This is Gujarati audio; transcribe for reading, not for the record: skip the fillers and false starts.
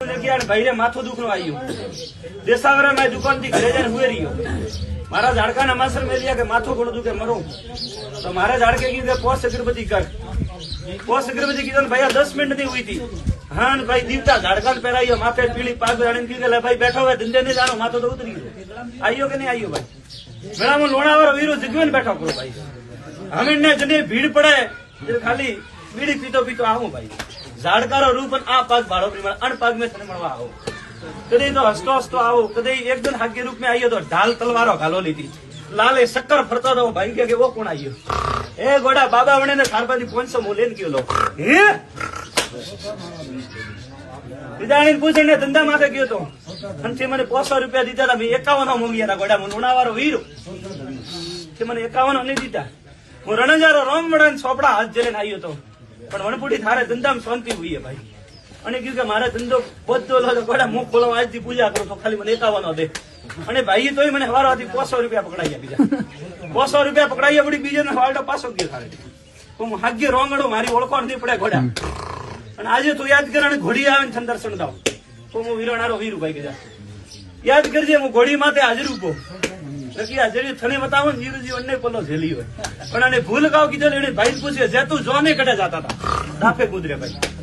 ભાઈ રે માથું દુખનું આવ્યું દેસાવરા મેં દુકાન થી ઘરે જઈને હુએ રહ્યો મારા ઝાડકા ના માસર મેં કે માથું ઘણું દુખે મરું તો મારા ઝાડકે કીધું કે પોસ્ટ અગરબત્તી કર પોસ્ટ અગરબત્તી કીધું ભાઈ 10 મિનિટ ની હુઈ थी हाँ भाई दीवता झाड़का पहराइयो माथे पीली पाग की भाई बैठो हुआ धंधे नहीं जानो माथो तो उतरी गयो आइयो के नहीं आइयो भाई मेरा में लोणावारो वीरो जगवेन बैठो करो भाई हम इन्हें जने भीड़ पड़े खाली बीड़ी पीतो पीतो आऊं भाई झाड़कारो रूप आ पाग भाड़ो प्रमाण अण पाग में तने मळवा आओ कदे तो हसतो हसतो आओ कदे एकदम हाग्य रूप में आइयो तो ढाल तलवारो घालो लीधी लाले शक्कर फरतो तो भाई के वो कौन आइयो ए गोड़ा बाबा वणे ने थारबादी 500 मोलेन गयो लो हे विदाणी पूछे ने धंधा माथे गयो तो अंते मने 500 रुपया दीधा था 51 मोंगिया था गोड़ा मुनावारो वीरो के मने 51 नहीं दीधा હું રણજારો રામવડા સોપડા હાથ જઈને આવ્યો તો પણ વણપુડી થારે ધંધામાં શાંતિ हुई है भाई અને કીધું કે મારા ધંધો બધો લો ગોડા મુખ ખોલો આજથી પૂજા કરો તો ખાલી મને 51 દે અને ભાઈ તોય મને હવારથી 500 રૂપિયા પકડાયા બીજા 500 રૂપિયા પકડાયા પડી બીજાને વાળો પાછો ગયો થારે તો હું હાગ્ય રોંગડો મારી ઓળખોણ નહીં પડે ઘોડા અને આજે તું યાદ કરે ઘોડી આવે ને દર્શન દાવ તો હું વીરણારો વીરુ ભાઈ કીધા યાદ કરજે હું ઘોડી માથે હાજર ઉભો નકી હાજરી થને બતાવો નીરુજી અન્ને પલ્લો ઝેલી હોય પણ આને ભૂલ કાવ કીધેલ એને ભાઈ પૂછે જે તું જોને કડે જાતા હતા દાફે કુદરે ભાઈ